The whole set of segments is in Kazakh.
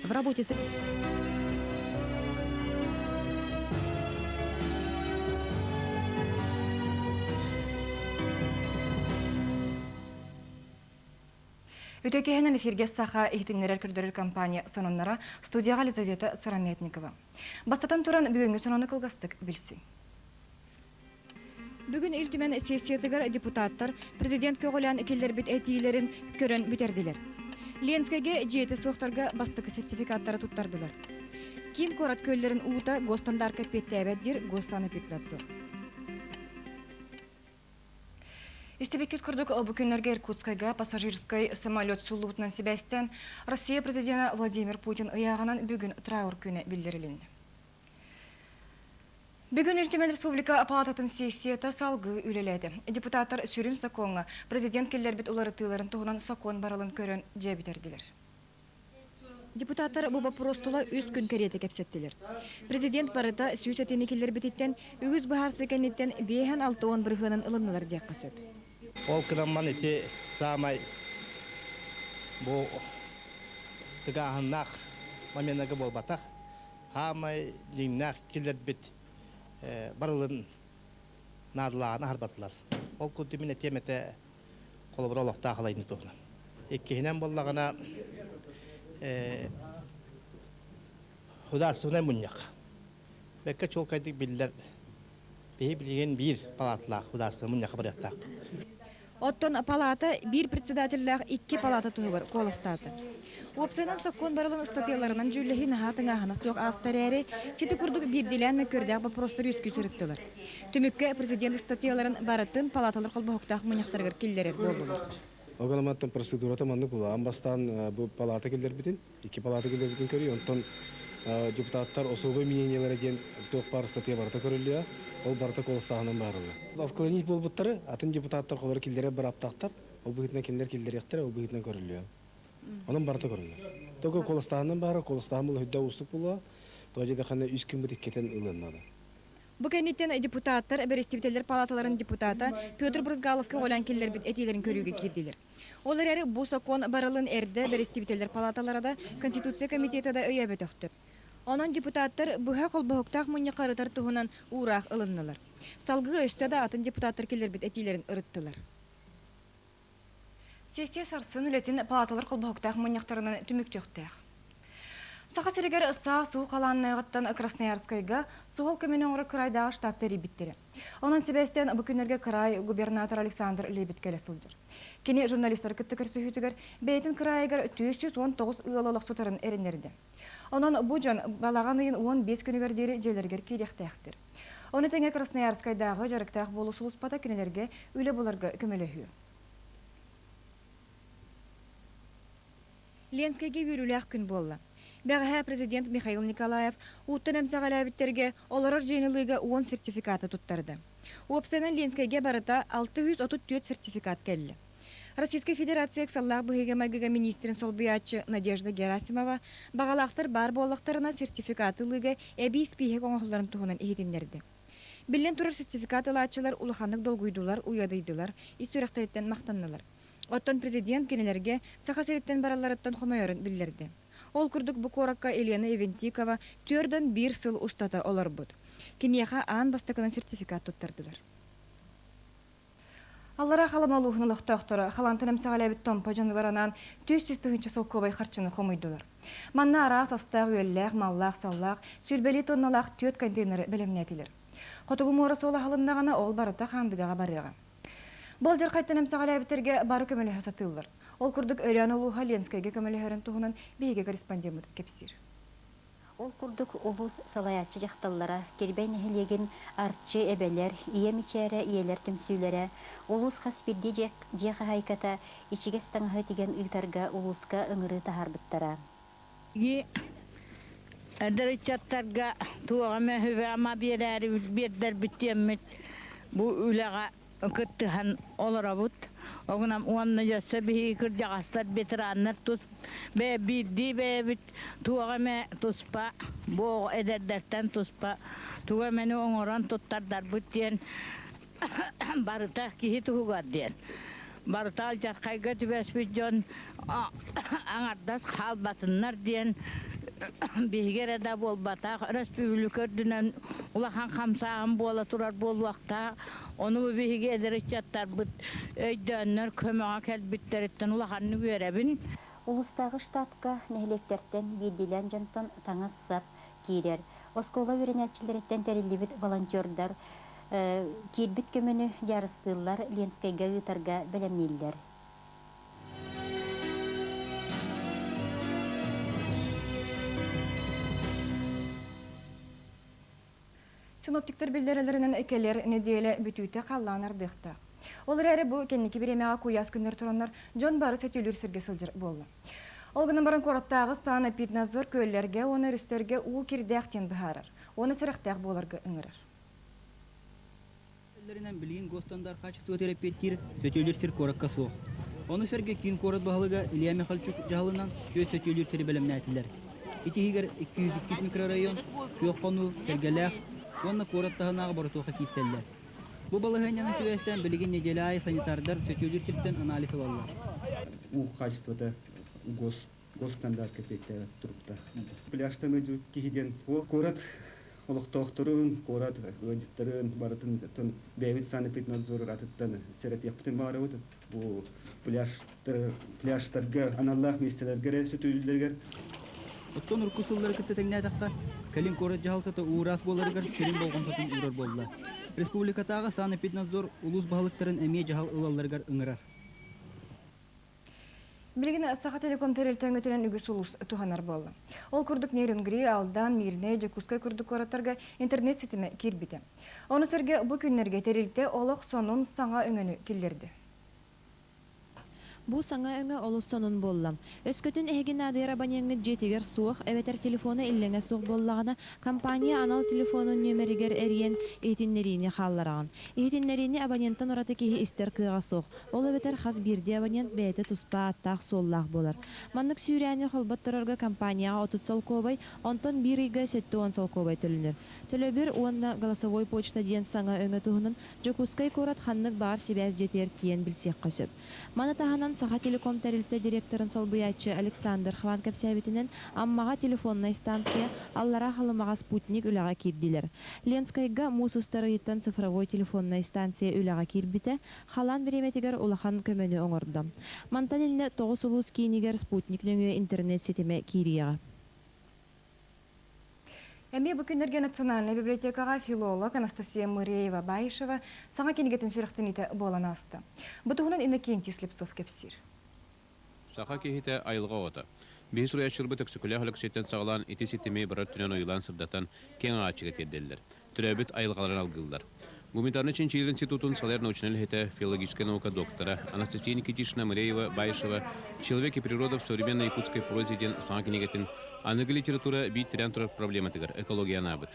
В работе с... Үтөкеһенен эфирге саха ихтиннерер көрдөрөр компания сонуннара студияга Елизавета Сыраметникова. Бастатан туран бүгүнгү сонону кылгастык билсин. Бүгүн илтүмен сессиятыгар депутаттар президент көголян келдербит этиилерин көрөн бүтердилер. Ленскеге жети суохтарга бастыкы сертификаттары туттардылар. Кин корат көллерин уута госстандартка петтебеддир госсанэпиднадзор. Истебекет курдук бу күннерге Иркутскайга пассажирской самолет сулуутунан себестен Россия президенты Владимир Путин ыягынан бүгүн траур күнү билдирилин. Бүгүн Иртүмен Республика палататын сессията салгы үлеледи. Депутаттар сүрүн саконга президент келлербит улары тыыларын тугунан сакон барылын көрөн жебитердилер. Депутаттар бу вопростула үс күн керете кепсеттилер. Президент барыта сүүс этини келлербититтен үгүз бахарсы кенниттен бейхан 6-10 бырыгынын ылыннылар диякка сөп. Ол кынамман ити самай бу тыгаһыннах маменага болбатах хамай лиңнах келербит барылын надылааны харбатылар. Ол күтүмүн этемете колобролох тахалайны тугна. Иккинен боллагана хударсына муньяк. Бекке чолкайдык биллер билген бир палатлах хударсына муньяк бараттак. Оттон палата бир председательлах 2 палата тугар коластаты. Опсайнан соккон барылын статьяларынан жүллехин хатыңа суок астарери сети курдук бирдилен мекөрдәк вопростар үскүсүрүттүлөр. Түмүккө президент статьяларын барытын палаталар колбохуктак муньяктаргар киллерер болдулар. Оганаматтан процедурата манны була. Амбастан бу палата келдер битин, 2 палата келдер битин көрү. Онтон депутаттар особый мнениялар деген ток бар статья барта көрүлүyor. Ол барта колсагынан барылы. Отклонить болбуттары атын депутаттар колор келдере бар аптактар, ол бүгүтнен кендер келдеректер, ол бүгүтнен көрүлүyor. Онун барта көрүлүyor. Тога колстагынан бары колстагын бул хүддө устук була. Тожеде кана 3 күн бутик кетен ылыннады. Бу кенниттен депутаттар берестибителер палаталарын депутаты Петр Брызгаловка олян келлербит этилерин көрүүгө кирдилер. Олар эри бу сокон барылын эрде берестибителер палаталарда Конституция комитетада өйөбө төктү. Онон депутаттар буга колбохуктак муньякарытар тугунан уурак ылыннылар. Салгы өстө да атын депутаттар келлербит этилерин ырыттылар. Сессия сарсын үлетин палаталар колбохуктак муньяктарынан түмүктөктөк. Саха серегер ысаа суу калаанныгыттан Красноярскайга сугол көмөнөңөрө кырайдагы штабтери биттери. Онун себестен бу күнөргө кырай губернатор Александр Лебит келе сылжыр. Кини журналисттер кыттыкыр сөйүтүгөр бейтин кырайгар 219 ыалалык сутарын эринерди. Онун бу жон балаган ыйын 15 күнүгөр дери жерлергер кийдектектир. Оны теңе Красноярскайдагы жарыктак болуу сууспата кинелерге үле буларга көмөлөһүү. Ленскайге бүрүләк күн болла. Бәғә президент Михаил Николаев уттан әмсәғаләбіттерге оларар жеңілігі 10 сертификаты туттарды. Опсайнан Ленскайге барыта 634 сертификат келі. Российская Федерация саллах бұғыға мәгіға министрин солбиятчы Надежда Герасимова бағалақтыр бар болықтарына сертификатылығы әбі спейхек оңғыларын тұғынан ехетіндерді. Білен тұрар сертификат алатчылар улаханлық долгуйдулар, уядыйдылар, историяқтареттен мақтаннылар. Оттон президент кенелерге сақасереттен бараларыттан хомайорын білдерді. Ол күрдік бұ коракка Елена Евентикова түрден 1 сыл устата олар бұд. Кенеха аан бастықынан сертификат туттардылар. Аллара халамалуғын ұлықтақтыры халантын әмсағаләбіт томпа жаныларанан 400-тігінші сол көбай қарчыны қомойдылар. Манна ара састақ, өлләқ, маллақ, саллақ, сүрбелі тонналақ 4 контейнері білімнетілер. Қотығы мора сола халындағана ол барыта қандыгаға барыға. Бұл жер қайттан әмсағаләбіттерге бары көмілі сатылыр. Ол күрдік өрян олуға Ленскайге көмілі тұғынан бейге корреспондент кепсир. Ол күрдік олу салаятчы жақталлара, кербәйн әхілеген артчы әбәлер, иемичәрі, иелер түмсүйлері, олус қаспирде жеға хайката, ичігес таңғы теген ұйтарға олусқа ұңыры тахарбыттара. Әдірітчаттарға туағаме хүве ама берәрі бердер бүттеммет бұ үліға күттіған олара бұд. Оғынам уанны жасы бігі күржағастар бетіраннар тұс бә бірді бә біт туағаме тұспа бұғы әдердерттен тұспа туағамені оңыран тұттардар бүттен барыта кейі тұғығар ден. Барыта алжақайға түбәс бүт жон аңардас қал батынлар ден Бигере да болбата республика дүнен улахан хамсагын бола турар болвакта onu bihiге ederiçattar bit öydönler kömöge kelbitтериттен улаханны görебин. Улустагы штатка нехлектерден билдилен жантан таңа сап кирер. Оскола веренелчилерден терилибит волонтердар кирбит көмөнү жарыстылар Ленскайга гытарга белемнилер. Синоптиктер билдирелеринен экелер неделе бүтүүтө калланардыкта. Олар әрі бу кенники биремега куяс күннөр тураннар жон бары сөтүлүр сирге сылжыр болду. Олгынан барын короттагы санэпиднадзор көйлерге, оны рүстерге уу кирдяктен бахарар. Оны сырыктак боларга ыңырар. Өллеринен билген гостондар качество терапевтир сөтүлүр сир коракка соох. Оны серге кийин корот баһалыга Илья Михальчук жаһалынан көз сөтүлүр сир белемнәтилер. Итигер 202 микрорайон көккону сергелек онна короттагынагы боротуга киселлер. Бу балыгынын төбөстөн билген неделай санитардар сөтүлүр сирден анализ алалар. У качеството госстандарт кепетте турупта. Пляжта мы кихиден город олоктоохторун, город өндүттөрүн баратын тон бевит санэпиднадзор атыттан серет яптын баары бу пляжтарга аналлах местелерге сөтүлүлөргө Оттон уркусуллары кыттетеңнә такка калин корот жаһалтата уурас боларыгар келин болгон сатын урар болла. Республикатагы санэпиднадзор улус баһалыктарын эмие жахал ылалларыгар ыңырар. Билгин Саха Телеком терелтен өтүнөн үгүс улус туханар болду. Ол курдук Нерингри, Алдан, Мирне, Жакускай курдук короттарга интернет сетиме кирбите. Оны сөрге бу күннерге терилте олох сонун саңа өңөнү килдирди. Бу саңа өңө олус сонун боллам. Өскөтүн эхеген адыра баняңы жетигер суох, эветер телефоны иллеңе суох боллагана компания анал телефонун нөмеригер эриен эйтиннерини халлараган. Эйтиннерини абоненттан ораты кихи истер кыга суох. Ол эветер хас бирди абонент бәйті туспа аттақ соллах болар. Маннык сүйрәни холбат тұрарга компанияға отут солковай, онтон бирига сетті он солковай төлінер. Төлөбір уанна голосовой почта диен саңа өңө туһунун Жакускай корат ханнык бар себәз жетер тиен билсек көсөп. Мана таханан Саха Телеком тәрилте директорын солбуячы Александр Хван кәпсәбитинен аммага телефонная станция аллара халымага спутник үлага кирдилер. Ленскайга мусустарыйттан цифровой телефонная станция үлага кирбите, халан береметигер улахан көмөнү оңорду. Мантанилне 9 улус кийинигер спутник нөңө интернет сетиме кирияга. Эми бу күннерге Национальная библиотекага филолог Анастасия Мыреева-Байышева саңа кенигетін сүріқтен ите болан асты. Бұтығынан Иннокентий Слепцов кепсир. Саха кехите айылға ота. Бейс уячылбы төксікілі хөліксеттен сағылан ити сетімей барар түнен ойылан сырдатан кен ағачыға терделдер. Түрәбіт айылғаларын алғылдар. Гуманитарный Чинчил институтун Салер научный хете филологическая наука доктора Анастасия Никитична Мыреева-Байышева «Человек и природа в современной якутской прозе» ден саңа кенигетін аныгы литература бит тирен турар проблематыгар экология набыт.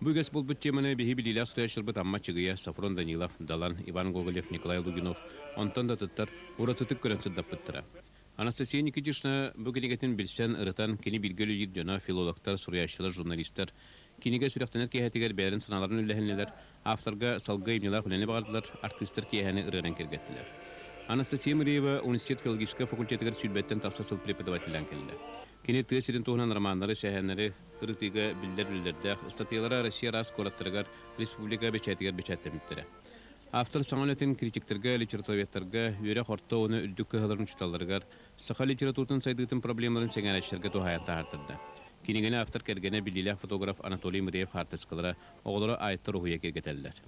Бугас был бы теманы биги билиля стоящий бы там мачыгыя Сафрон Данилов, Далан, Иван Гоголев, Николай Лугинов, Антон Датыттар, уратытык көрөнсөт даппыттыра. Анастасия Никитична бүгенегетин билсен ырытан кени билгелүү ирдена филологтар, сурящылар, журналисттар, киниге сүрәхтенет киһәтигер бәрен саналарын үлләһенләр, авторга салгы имнилар хүләне бардылар, артисттар киһәне ырыран кергәттеләр. Анастасия Мыреева университет филологическая факультетигер сүлбәттен тахсасыл преподавательдән келде. Кини тесирин туһунан романнары, шәһәннәре, кырытыга билдер-билдердә, статьялары Россия расколаттыргар республика бечәтигер бечәттәмиттәре. Автор саңалатын критиктерге, литературоведтерге, юре хорто оны үлдүк кыһаларын чуталларгар, саха литературтын сайдытын проблемаларын сеңәләштерге туһаятта артырды. Кинигене автор кергене билилә фотограф Анатолий Мыреев хартыскалара оголора айттыр уя кергетелләр.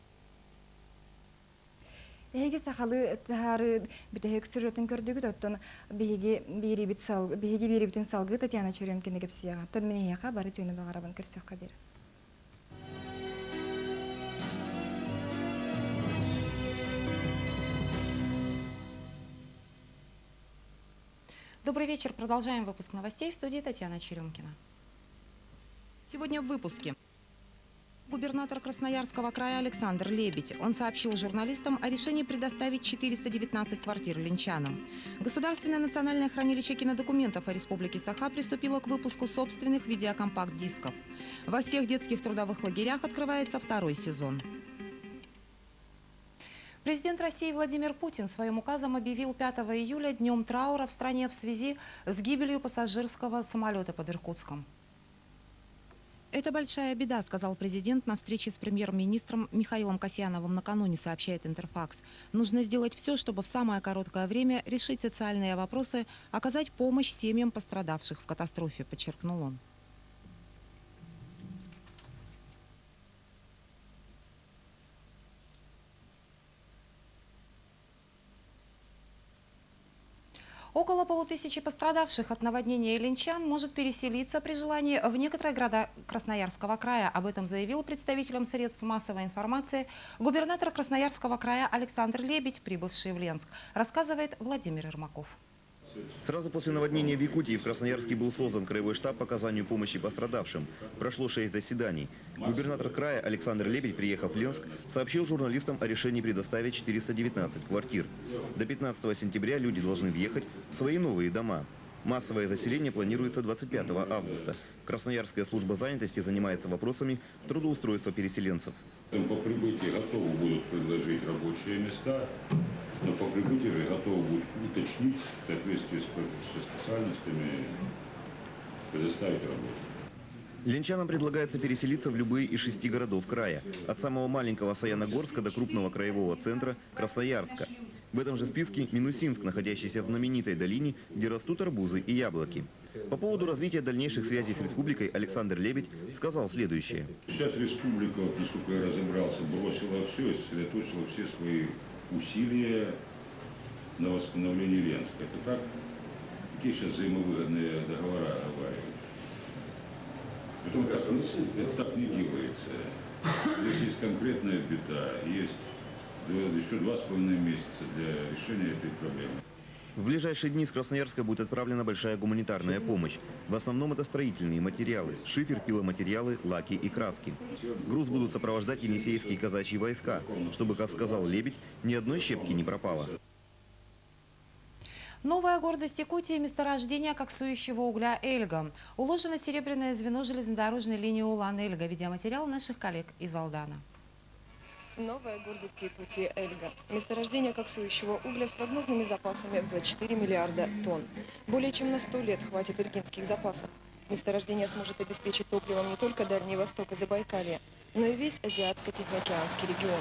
Эге сахалы тахары битек сюжетін көрдүгүт оттон биги бирибитин салгы Татьяна Черемкина кепсияга. Тон мене яка бары төйнө багарабын кирсек кадер. Добрый вечер. Продолжаем выпуск новостей в студии Татьяна Черемкина. Сегодня в выпуске. Губернатор Красноярского края Александр Лебедь. Он сообщил журналистам о решении предоставить 419 квартир ленчанам. Государственное национальное хранилище кинодокументов о Республике Саха приступило к выпуску собственных видеокомпакт-дисков. Во всех детских трудовых лагерях открывается второй сезон. Президент России Владимир Путин своим указом объявил 5 июля днем траура в стране в связи с гибелью пассажирского самолета под Иркутском. «Это большая беда», — сказал президент на встрече с премьер-министром Михаилом Касьяновым накануне, сообщает Интерфакс. «Нужно сделать все, чтобы в самое короткое время решить социальные вопросы, оказать помощь семьям пострадавших в катастрофе», — подчеркнул он. Около 5000 пострадавших от наводнения ильинчан может переселиться при желании в некоторые города Красноярского края. Об этом заявил представителям средств массовой информации губернатор Красноярского края Александр Лебедь, прибывший в Ленск. Рассказывает Владимир Ермаков. Сразу после наводнения в Якутии в Красноярске был создан краевой штаб по оказанию помощи пострадавшим. Прошло 6 заседаний. Губернатор края Александр Лебедь, приехав в Ленск, сообщил журналистам о решении предоставить 419 квартир. До 15 сентября люди должны въехать в свои новые дома. Массовое заселение планируется 25 августа. Красноярская служба занятости занимается вопросами трудоустройства переселенцев. По прибытии готовы будут предложить рабочие места, но по прибытии же готовы будут уточнить в соответствии со специальностями, предоставить работу. Ленчанам предлагается переселиться в любые из 6 городов края. От самого маленького Саяногорска до крупного краевого центра Красноярска. В этом же списке Минусинск, находящийся в знаменитой долине, где растут арбузы и яблоки. По поводу развития дальнейших связей с республикой Александр Лебедь сказал следующее. Сейчас республика, вот, насколько я разобрался, бросила все и сосредоточила все свои усилия на восстановление Ленска. Это так? Какие сейчас взаимовыгодные договора оговаривают? Это так не делается. Здесь есть конкретная беда, есть еще 2,5 месяца для решения этой проблемы. В ближайшие дни с Красноярска будет отправлена большая гуманитарная помощь. В основном это строительные материалы – шифер, пиломатериалы, лаки и краски. Груз будут сопровождать енисейские и казачьи войска, чтобы, как сказал Лебедь, ни одной щепки не пропало. Новая гордость Якутии – месторождение коксующего угля «Эльга». Уложено серебряное звено железнодорожной линии Улан-Эльга. Видеоматериал наших коллег из Алдана. Новая гордость Якутии «Эльга». Месторождение коксующего угля с прогнозными запасами в 24 миллиарда тонн. Более чем на 100 лет хватит эльгинских запасов. Месторождение сможет обеспечить топливом не только Дальний Восток и Забайкалье, но и весь Азиатско-Тихоокеанский регион.